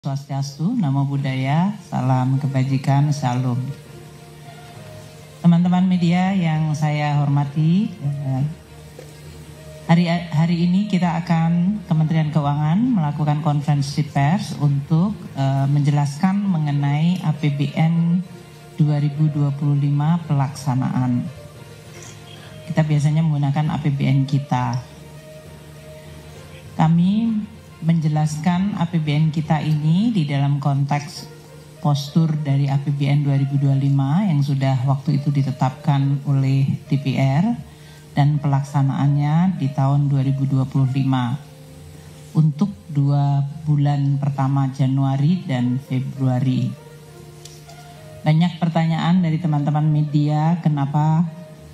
Swastiastu, Namo Buddhaya, salam kebajikan, shalom. Teman-teman media yang saya hormati, hari ini kita akan Kementerian Keuangan melakukan konferensi pers untuk menjelaskan mengenai APBN 2025 pelaksanaan. Kita biasanya menggunakan APBN kita. Kami menjelaskan APBN kita ini di dalam konteks postur dari APBN 2025 yang sudah waktu itu ditetapkan oleh DPR dan pelaksanaannya di tahun 2025 untuk 2 bulan pertama Januari dan Februari. Banyak pertanyaan dari teman-teman media, kenapa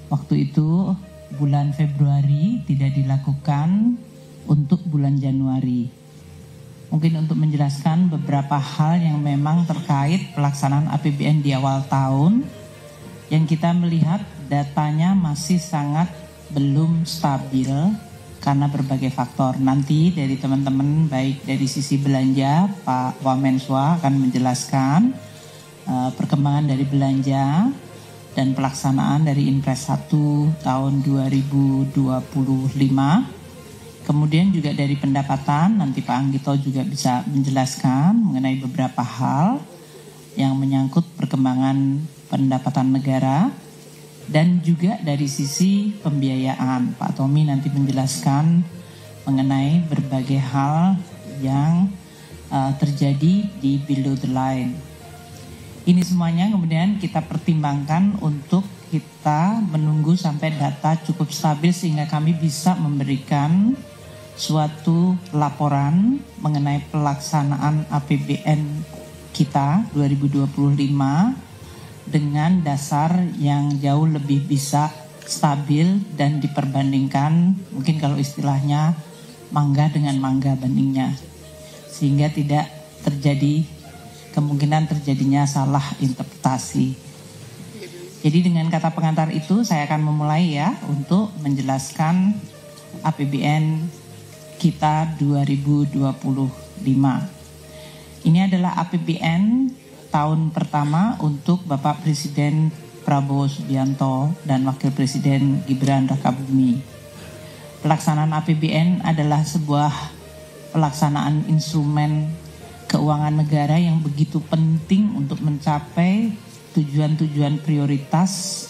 waktu itu bulan Februari tidak dilakukan untuk bulan Januari. Mungkin untuk menjelaskan beberapa hal yang memang terkait pelaksanaan APBN di awal tahun, yang kita melihat datanya masih sangat belum stabil karena berbagai faktor. Nanti dari teman-teman baik dari sisi belanja, Pak Wamenswa akan menjelaskan perkembangan dari belanja dan pelaksanaan dari Impres 1 tahun 2025. Kemudian juga dari pendapatan, nanti Pak Anggito juga bisa menjelaskan mengenai beberapa hal yang menyangkut perkembangan pendapatan negara. Dan juga dari sisi pembiayaan, Pak Tommy nanti menjelaskan mengenai berbagai hal yang terjadi di below the line. Ini semuanya kemudian kita pertimbangkan untuk kita menunggu sampai data cukup stabil sehingga kami bisa memberikan suatu laporan mengenai pelaksanaan APBN kita 2025 dengan dasar yang jauh lebih bisa stabil dan diperbandingkan, mungkin kalau istilahnya mangga dengan mangga bandingnya, sehingga tidak terjadi kemungkinan terjadinya salah interpretasi. Jadi dengan kata pengantar itu saya akan memulai ya untuk menjelaskan APBN kita 2025. Ini adalah APBN tahun pertama untuk Bapak Presiden Prabowo Subianto dan Wakil Presiden Gibran Rakabuming. Pelaksanaan APBN adalah sebuah pelaksanaan instrumen keuangan negara yang begitu penting untuk mencapai tujuan-tujuan prioritas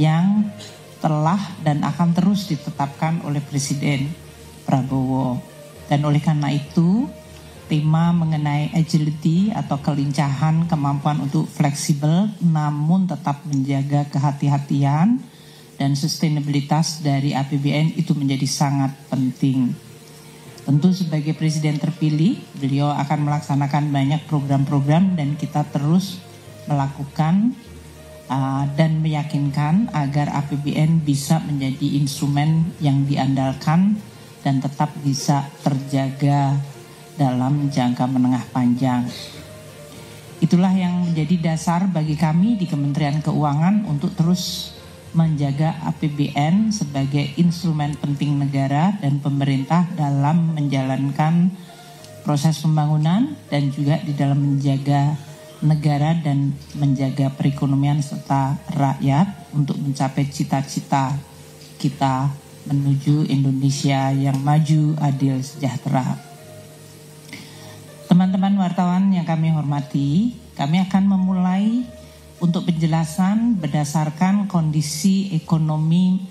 yang telah dan akan terus ditetapkan oleh Presiden Prabowo. Dan oleh karena itu, tema mengenai agility atau kelincahan, kemampuan untuk fleksibel namun tetap menjaga kehati-hatian dan sustainabilitas dari APBN itu menjadi sangat penting. Tentu sebagai Presiden terpilih, beliau akan melaksanakan banyak program-program dan kita terus melakukan dan meyakinkan agar APBN bisa menjadi instrumen yang diandalkan dan tetap bisa terjaga dalam jangka menengah panjang. Itulah yang menjadi dasar bagi kami di Kementerian Keuangan untuk terus menjaga APBN sebagai instrumen penting negara dan pemerintah dalam menjalankan proses pembangunan dan juga di dalam menjaga negara dan menjaga perekonomian serta rakyat untuk mencapai cita-cita kita menuju Indonesia yang maju, adil, sejahtera. Teman-teman wartawan yang kami hormati, kami akan memulai untuk penjelasan berdasarkan kondisi ekonomi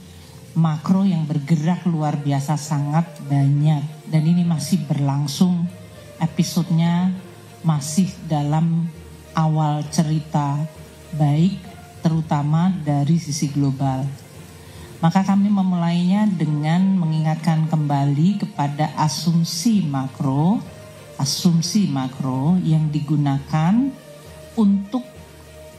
makro yang bergerak luar biasa sangat banyak. Dan ini masih berlangsung, episodenya masih dalam awal cerita, baik terutama dari sisi global. Maka kami memulainya dengan mengingatkan kembali kepada asumsi makro yang digunakan untuk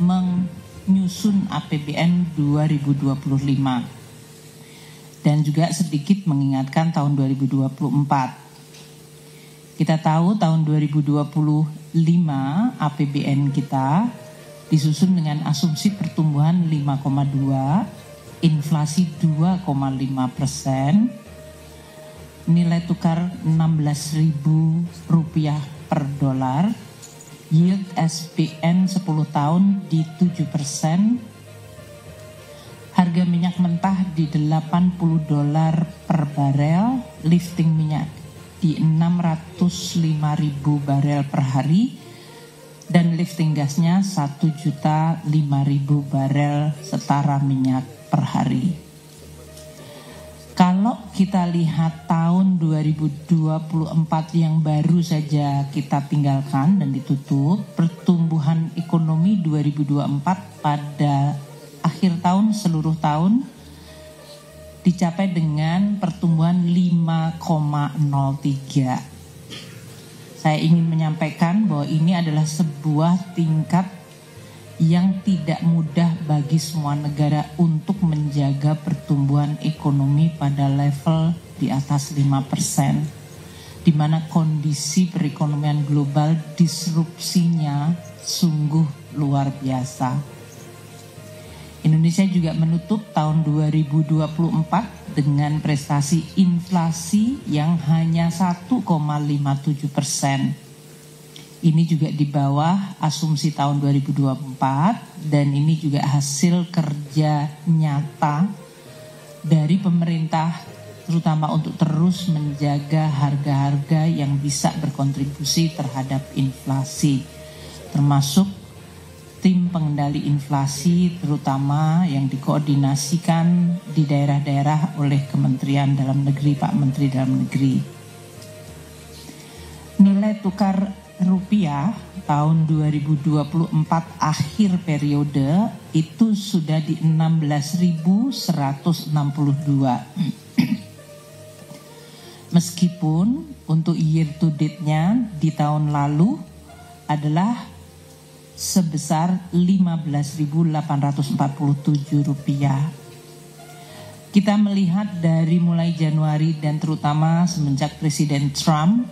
menyusun APBN 2025. Dan juga sedikit mengingatkan tahun 2024. Kita tahu tahun 2025 APBN kita disusun dengan asumsi pertumbuhan 5,2%, inflasi 2,5%, nilai tukar Rp16.000 per dolar, yield SBN 10 tahun di 7%, harga minyak mentah di $80 per barel, lifting minyak di 605.000 barel per hari, dan lifting gasnya 1.005.000 barel setara minyak per hari. Kalau kita lihat tahun 2024 yang baru saja kita tinggalkan dan ditutup, pertumbuhan ekonomi 2024 pada akhir tahun seluruh tahun dicapai dengan pertumbuhan 5,03. Saya ingin menyampaikan bahwa ini adalah sebuah tingkat yang tidak mudah bagi semua negara untuk menjaga pertumbuhan ekonomi pada level di atas 5%, di mana kondisi perekonomian global disrupsinya sungguh luar biasa. Indonesia juga menutup tahun 2024 dengan prestasi inflasi yang hanya 1,57%. Ini juga di bawah asumsi tahun 2024 dan ini juga hasil kerja nyata dari pemerintah, terutama untuk terus menjaga harga-harga yang bisa berkontribusi terhadap inflasi, termasuk tim pengendali inflasi terutama yang dikoordinasikan di daerah-daerah oleh Kementerian Dalam Negeri, Pak Menteri Dalam Negeri. Nilai tukar rupiah tahun 2024 akhir periode itu sudah di 16.162. Meskipun untuk year to date-nya di tahun lalu adalah sebesar 15.847 rupiah. Kita melihat dari mulai Januari dan terutama semenjak Presiden Trump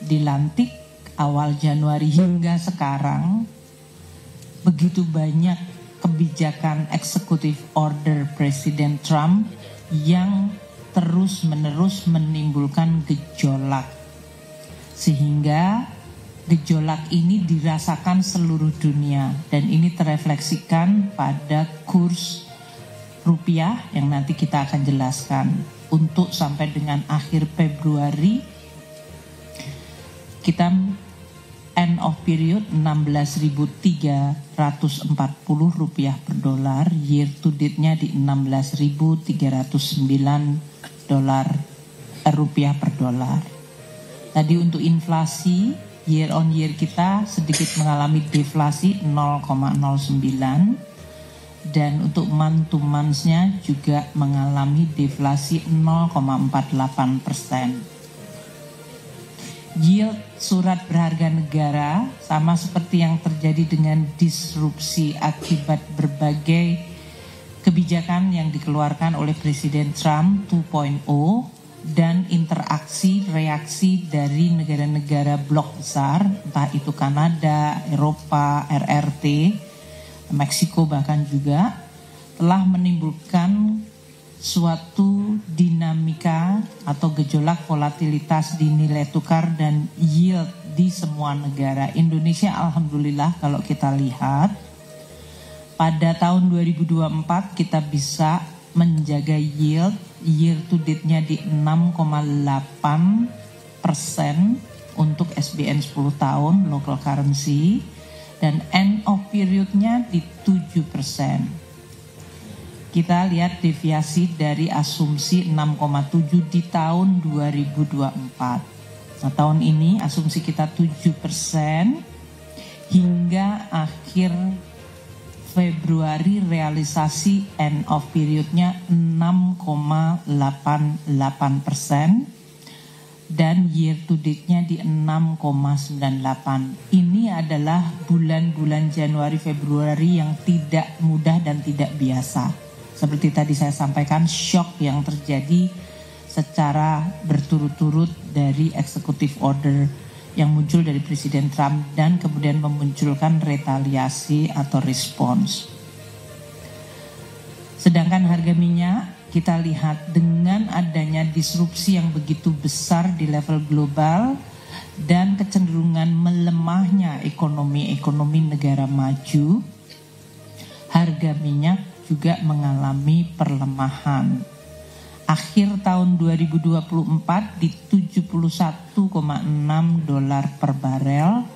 dilantik awal Januari hingga sekarang, begitu banyak kebijakan executive order Presiden Trump yang terus-menerus menimbulkan gejolak. Sehingga gejolak ini dirasakan seluruh dunia dan ini terefleksikan pada kurs rupiah yang nanti kita akan jelaskan. Untuk sampai dengan akhir Februari kita end of period 16.340 rupiah per dolar, year to date-nya di 16.309 rupiah per dolar. Tadi untuk inflasi year on year kita sedikit mengalami deflasi 0,09 dan untuk month to month-nya juga mengalami deflasi 0,48%. Yield surat berharga negara sama seperti yang terjadi dengan disrupsi akibat berbagai kebijakan yang dikeluarkan oleh Presiden Trump 2.0 dan interaksi reaksi dari negara-negara blok besar, entah itu Kanada, Eropa, RRT, Meksiko bahkan juga telah menimbulkan suatu dinamika atau gejolak volatilitas di nilai tukar dan yield di semua negara. Indonesia alhamdulillah kalau kita lihat pada tahun 2024 kita bisa menjaga yield year to date-nya di 6,8% untuk SBN 10 tahun local currency dan end of period-nya di 7%. Kita lihat deviasi dari asumsi 6,7 di tahun 2024. Nah, tahun ini asumsi kita 7% hingga akhir Februari realisasi end of period-nya 6,88% dan year to date-nya di 6,98. Ini adalah bulan-bulan Januari Februari yang tidak mudah dan tidak biasa. Seperti tadi saya sampaikan, shock yang terjadi secara berturut-turut dari executive order yang muncul dari Presiden Trump dan kemudian memunculkan retaliasi atau respons. Sedangkan harga minyak kita lihat dengan adanya disrupsi yang begitu besar di level global, dan kecenderungan melemahnya ekonomi negara maju, harga minyak juga mengalami perlemahan. Akhir tahun 2024 di 71,6 dolar per barel,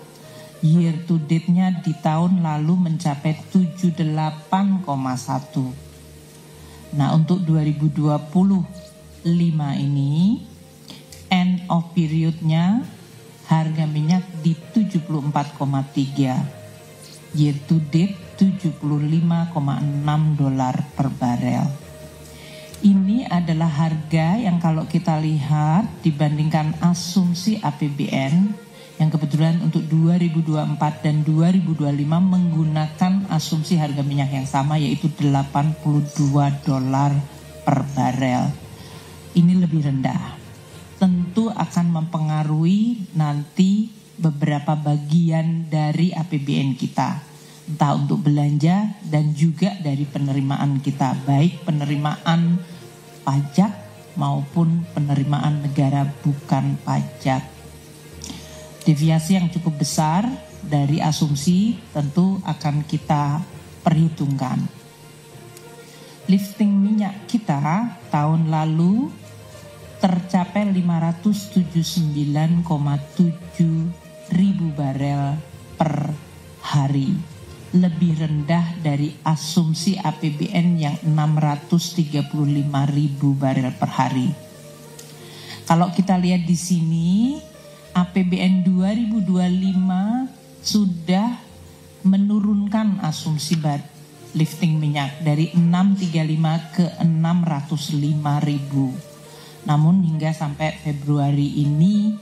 year to date-nya di tahun lalu mencapai 78,1. Nah, untuk 2025 ini, end of period-nya harga minyak di 74,3, year to date 75,6 dolar per barel. Ini adalah harga yang kalau kita lihat dibandingkan asumsi APBN yang kebetulan untuk 2024 dan 2025 menggunakan asumsi harga minyak yang sama, yaitu 82 dolar per barel. Ini lebih rendah. Tentu akan mempengaruhi nanti beberapa bagian dari APBN kita, entah untuk belanja dan juga dari penerimaan kita, baik penerimaan pajak maupun penerimaan negara bukan pajak. Deviasi yang cukup besar dari asumsi tentu akan kita perhitungkan. Lifting minyak kita tahun lalu tercapai 579,7 ribu barel per hari, lebih rendah dari asumsi APBN yang 635 ribu barel per hari. Kalau kita lihat di sini, APBN 2025 sudah menurunkan asumsi lifting minyak dari 635 ke 605 ribu. Namun hingga sampai Februari ini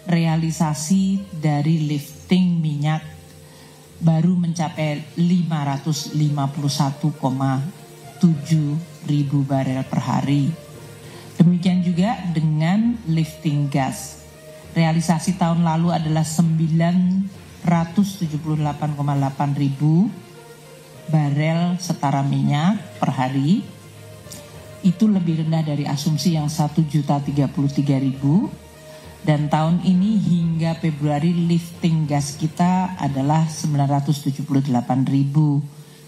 realisasi dari lifting minyak baru mencapai 551,7 ribu barel per hari. Demikian juga dengan lifting gas. Realisasi tahun lalu adalah 978,8 ribu barel setara minyak per hari. Itu lebih rendah dari asumsi yang 1.033.000. Dan tahun ini hingga Februari lifting gas kita adalah 978.000,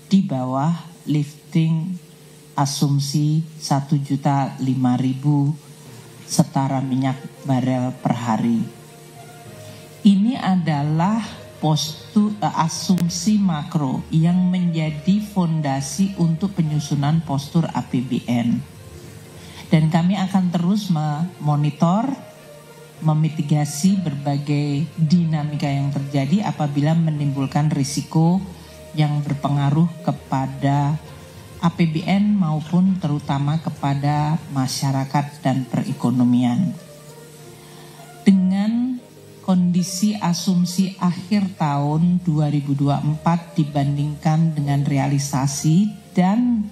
di bawah lifting asumsi 1.005.000 setara minyak barel per hari. Ini adalah asumsi makro yang menjadi fondasi untuk penyusunan postur APBN. Dan kami akan terus memonitor, memitigasi berbagai dinamika yang terjadi apabila menimbulkan risiko yang berpengaruh kepada APBN maupun terutama kepada masyarakat dan perekonomian. Dengan kondisi asumsi akhir tahun 2024 dibandingkan dengan realisasi dan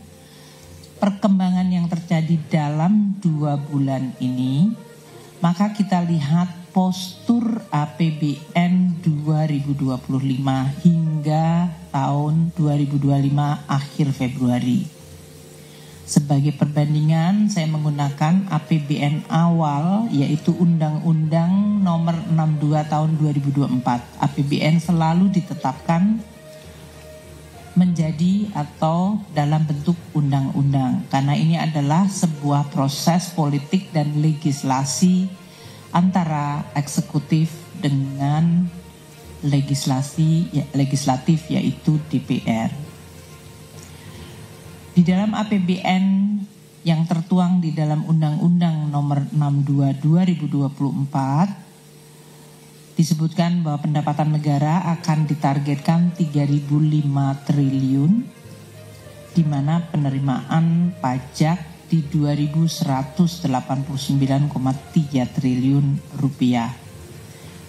perkembangan yang terjadi dalam 2 bulan ini, maka kita lihat postur APBN 2025 hingga tahun 2025 akhir Februari. Sebagai perbandingan, saya menggunakan APBN awal, yaitu Undang-Undang Nomor 62 Tahun 2024. APBN selalu ditetapkan menjadi atau dalam bentuk undang-undang, karena ini adalah sebuah proses politik dan legislasi antara eksekutif dengan legislatif yaitu DPR. Di dalam APBN yang tertuang di dalam Undang-Undang Nomor 62 2024 disebutkan bahwa pendapatan negara akan ditargetkan 3.005 triliun, di mana penerimaan pajak di 2.189,3 triliun rupiah.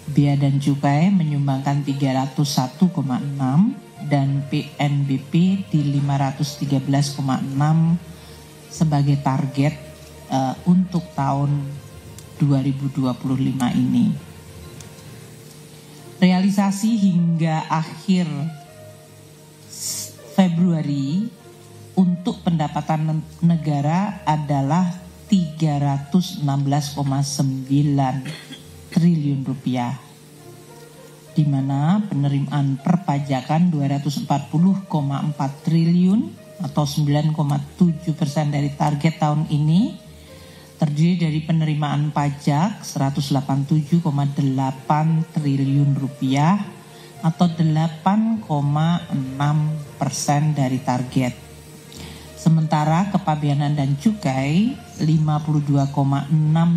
Bea dan cukai menyumbangkan 301,6 dan PNBP di 513,6 sebagai target untuk tahun 2025 ini. Realisasi hingga akhir Februari untuk pendapatan negara adalah 316,9 triliun rupiah, di mana penerimaan perpajakan 240,4 triliun atau 9,7% dari target tahun ini, terdiri dari penerimaan pajak 187,8 triliun rupiah atau 8,6% dari target. Sementara kepabeanan dan cukai 52,6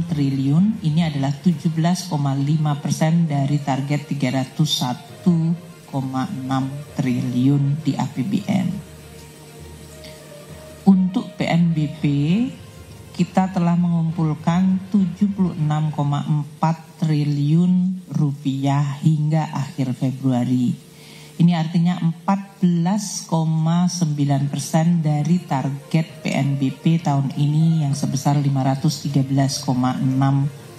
triliun, ini adalah 17,5% dari target 301,6 triliun di APBN. Untuk PNBP, kita telah mengumpulkan 76,4 triliun rupiah hingga akhir Februari. Ini artinya 14,9% dari target PNBP tahun ini yang sebesar 513,6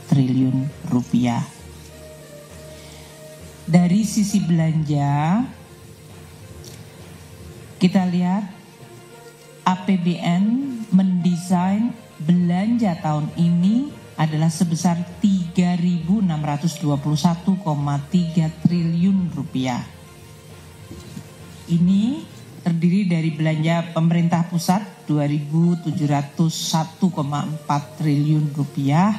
triliun rupiah. Dari sisi belanja, kita lihat APBN mendesain belanja tahun ini adalah sebesar 3.621,3 triliun rupiah. Ini terdiri dari belanja pemerintah pusat 2.701,4 triliun rupiah,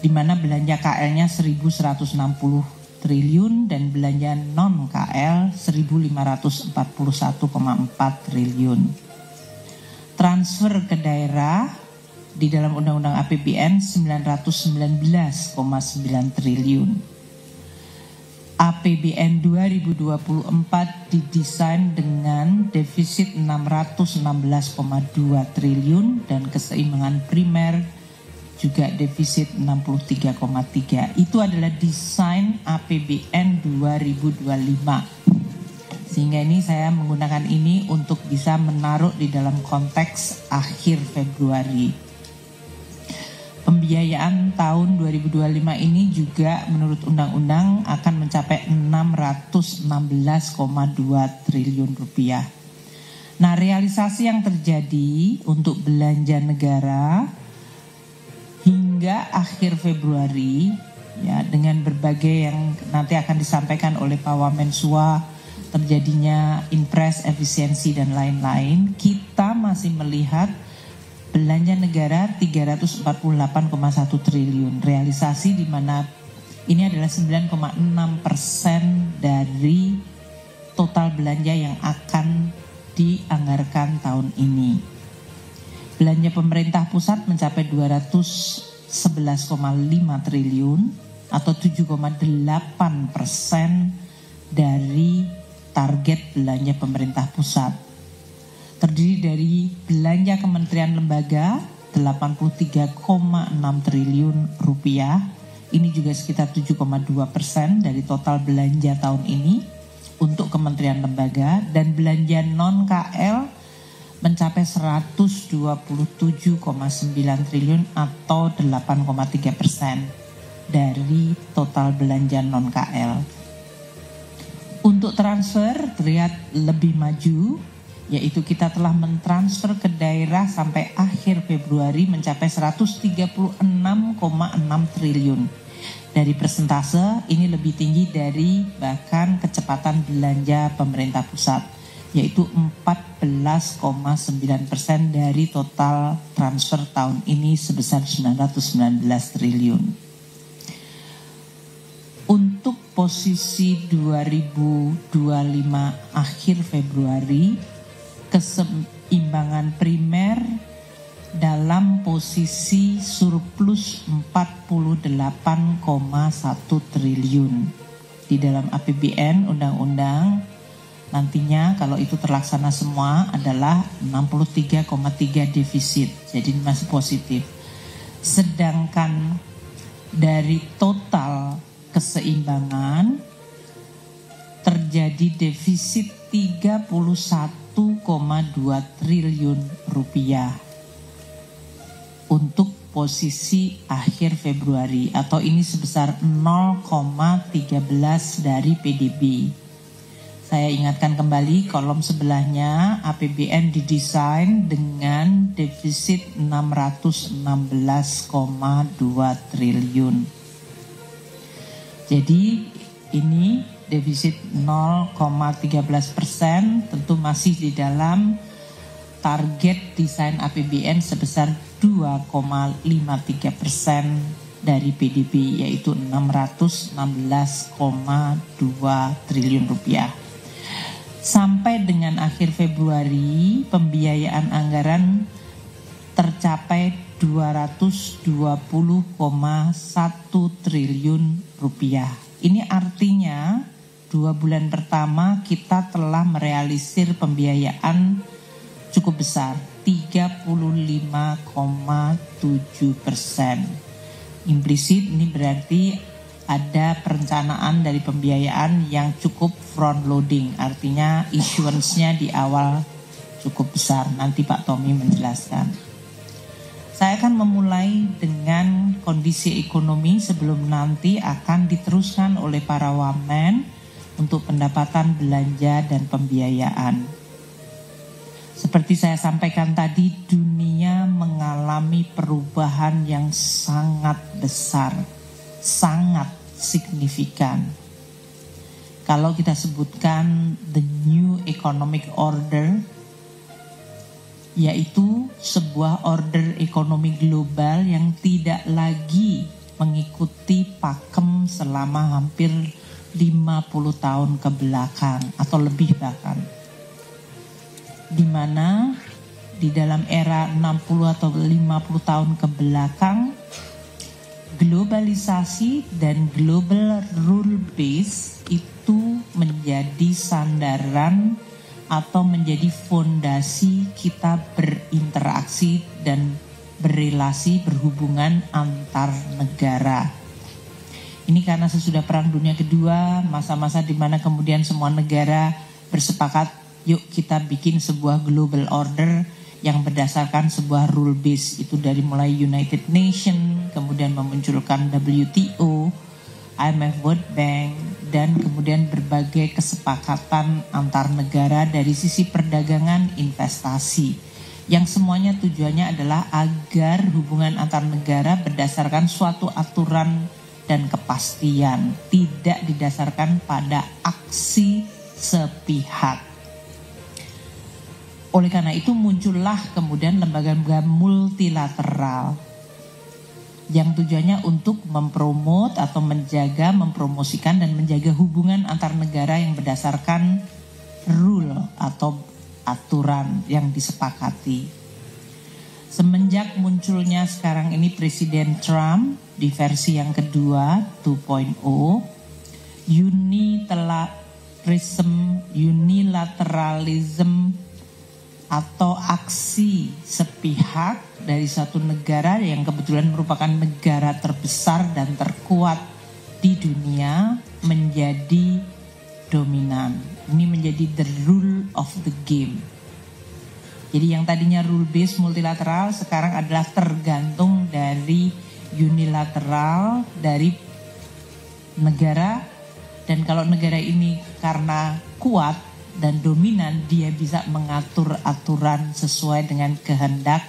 di mana belanja KL-nya 1.160 triliun dan belanja non-KL 1.541,4 triliun. Transfer ke daerah di dalam Undang-Undang APBN 919,9 triliun. APBN 2024 didesain dengan defisit 616,2 triliun dan keseimbangan primer juga defisit 63,3. Itu adalah desain APBN 2025. Sehingga ini saya menggunakan ini untuk bisa menaruh di dalam konteks akhir Februari. Pembiayaan tahun 2025 ini juga menurut undang-undang akan mencapai 616,2 triliun rupiah. Nah, realisasi yang terjadi untuk belanja negara hingga akhir Februari, ya, dengan berbagai yang nanti akan disampaikan oleh Pak Wamensua, terjadinya impres, efisiensi dan lain-lain, kita masih melihat belanja negara 348,1 triliun. Realisasi di mana ini adalah 9,6% dari total belanja yang akan dianggarkan tahun ini. Belanja pemerintah pusat mencapai 211,5 triliun atau 7,8% dari target belanja pemerintah pusat. Terdiri dari belanja kementerian lembaga 83,6 triliun rupiah. Ini juga sekitar 7,2% dari total belanja tahun ini untuk kementerian lembaga, dan belanja non-KL mencapai 127,9 triliun atau 8,3% dari total belanja non-KL. Untuk transfer terlihat lebih maju, yaitu kita telah mentransfer ke daerah sampai akhir Februari mencapai 136,6 triliun. Dari persentase ini lebih tinggi dari bahkan kecepatan belanja pemerintah pusat, yaitu 14,9% dari total transfer tahun ini sebesar 919 triliun. Untuk posisi 2025 akhir Februari, keseimbangan primer dalam posisi surplus 48,1 triliun. Di dalam APBN undang-undang nantinya kalau itu terlaksana semua adalah 63,3 defisit, jadi masih positif. Sedangkan dari total keseimbangan terjadi defisit 31,2 triliun rupiah untuk posisi akhir Februari, atau ini sebesar 0,13 dari PDB. Saya ingatkan kembali kolom sebelahnya, APBN didesain dengan defisit 616,2 triliun. Jadi ini defisit 0,13%, tentu masih di dalam target desain APBN sebesar 2,53% dari PDB, yaitu 616,2 triliun rupiah. Sampai dengan akhir Februari, pembiayaan anggaran tercapai 220,1 triliun rupiah. Ini artinya 2 bulan pertama kita telah merealisir pembiayaan cukup besar, 35,7%. Implisit ini berarti ada perencanaan dari pembiayaan yang cukup front loading, artinya issuance-nya di awal cukup besar. Nanti Pak Tommy menjelaskan. Saya akan memulai dengan kondisi ekonomi sebelum nanti akan diteruskan oleh para wamen untuk pendapatan belanja dan pembiayaan. Seperti saya sampaikan tadi, dunia mengalami perubahan yang sangat besar, sangat signifikan. Kalau kita sebutkan the new economic order, yaitu sebuah order ekonomi global yang tidak lagi mengikuti pakem selama hampir 50 tahun ke belakang atau lebih bahkan. Di mana di dalam era 60 atau 50 tahun ke belakang, globalisasi dan global rule base itu menjadi sandaran atau menjadi fondasi kita berinteraksi dan berrelasi berhubungan antar negara. Ini karena sesudah Perang Dunia Kedua, masa-masa di mana kemudian semua negara bersepakat, yuk kita bikin sebuah global order yang berdasarkan sebuah rule base. Itu dari mulai United Nations, kemudian memunculkan WTO, IMF World Bank, dan kemudian berbagai kesepakatan antar negara dari sisi perdagangan investasi. Yang semuanya tujuannya adalah agar hubungan antar negara berdasarkan suatu aturan dan kepastian, tidak didasarkan pada aksi sepihak. Oleh karena itu muncullah kemudian lembaga-lembaga multilateral yang tujuannya untuk mempromot atau menjaga, mempromosikan dan menjaga hubungan antar negara yang berdasarkan rule atau aturan yang disepakati. Semenjak munculnya sekarang ini Presiden Trump di versi yang kedua 2.0, unilateralism atau aksi sepihak dari satu negara yang kebetulan merupakan negara terbesar dan terkuat di dunia menjadi dominan. Ini menjadi the rule of the game. Jadi yang tadinya rule based multilateral sekarang adalah tergantung dari unilateral dari negara, dan kalau negara ini karena kuat dan dominan, dia bisa mengatur aturan sesuai dengan kehendak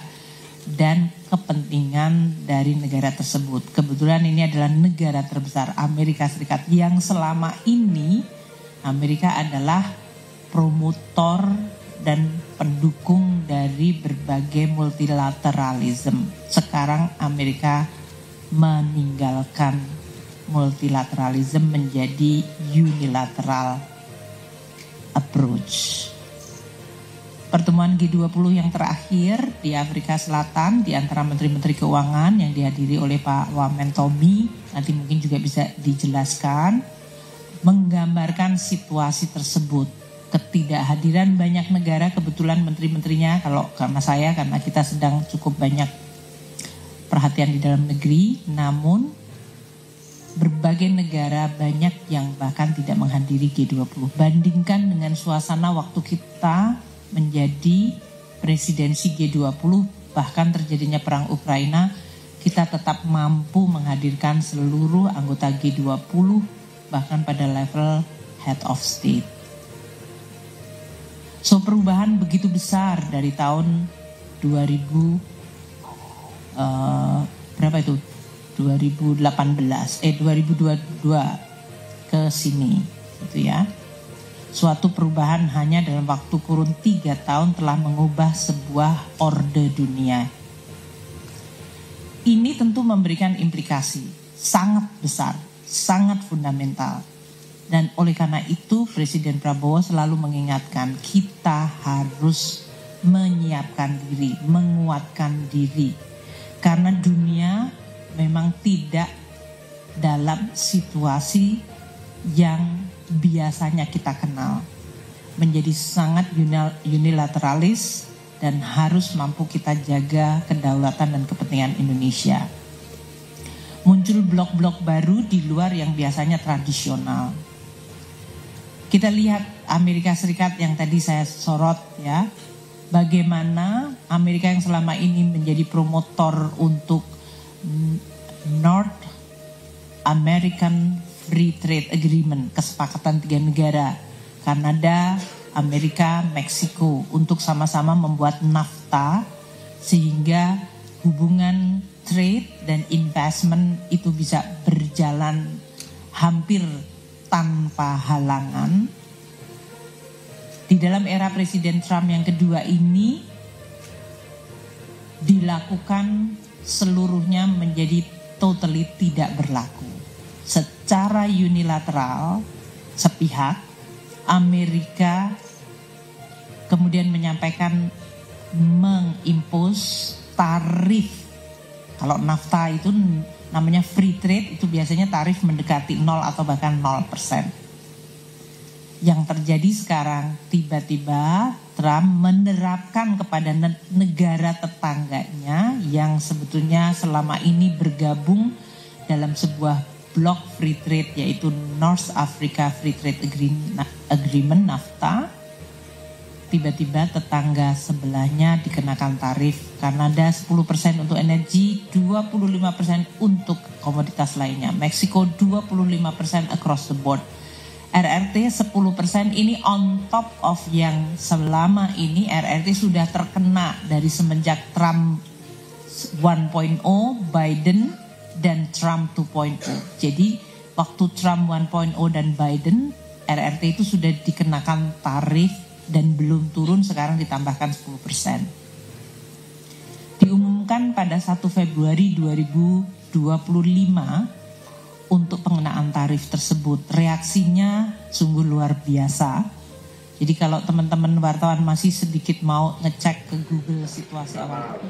dan kepentingan dari negara tersebut. Kebetulan ini adalah negara terbesar, Amerika Serikat, yang selama ini Amerika adalah promotor dan pendukung dari berbagai multilateralism. Sekarang Amerika meninggalkan multilateralism menjadi unilateral approach. Pertemuan G20 yang terakhir di Afrika Selatan di antara menteri-menteri keuangan yang dihadiri oleh Pak Wamen Tommy, nanti mungkin juga bisa dijelaskan, menggambarkan situasi tersebut. Ketidakhadiran banyak negara, kebetulan menteri-menterinya, karena kita sedang cukup banyak perhatian di dalam negeri, namun berbagai negara banyak yang bahkan tidak menghadiri G20. Bandingkan dengan suasana waktu kita menjadi presidensi G20, bahkan terjadinya perang Ukraina, kita tetap mampu menghadirkan seluruh anggota G20 bahkan pada level head of state. So perubahan begitu besar dari tahun 2000 berapa itu? 2022 ke sini gitu ya. Suatu perubahan hanya dalam waktu kurun 3 tahun telah mengubah sebuah orde dunia. Ini tentu memberikan implikasi sangat besar, sangat fundamental. Dan oleh karena itu Presiden Prabowo selalu mengingatkan kita harus menyiapkan diri, menguatkan diri. Karena dunia memang tidak dalam situasi yang biasanya kita kenal, menjadi sangat unilateralis dan harus mampu kita jaga kedaulatan dan kepentingan Indonesia. Muncul blok-blok baru di luar yang biasanya tradisional. Kita lihat Amerika Serikat yang tadi saya sorot ya, bagaimana Amerika yang selama ini menjadi promotor untuk North American Free Trade Agreement, kesepakatan 3 negara, Kanada, Amerika, Meksiko, untuk sama-sama membuat NAFTA sehingga hubungan trade dan investment itu bisa berjalan hampir tanpa halangan. Di dalam era Presiden Trump yang kedua ini dilakukan seluruhnya menjadi totally tidak berlaku. Secara unilateral, sepihak, Amerika kemudian menyampaikan mengimpos tarif. Kalau NAFTA itu namanya free trade, itu biasanya tarif mendekati 0 atau bahkan 0%. Yang terjadi sekarang, tiba-tiba Trump menerapkan kepada negara tetangganya yang sebetulnya selama ini bergabung dalam sebuah blok free trade, yaitu North Africa Free Trade Agreement NAFTA. Tiba-tiba tetangga sebelahnya dikenakan tarif. Kanada 10% untuk energi, 25% untuk komoditas lainnya. Meksiko 25% across the board. RRT 10% ini on top of yang selama ini RRT sudah terkena dari semenjak Trump 1.0, Biden, dan Trump 2.0. Jadi waktu Trump 1.0 dan Biden, RRT itu sudah dikenakan tarif dan belum turun, sekarang ditambahkan 10%. Diumumkan pada 1 Februari 2025 untuk pengenaan tarif tersebut. Reaksinya sungguh luar biasa. Jadi kalau teman-teman wartawan masih sedikit mau ngecek ke Google situasi awal.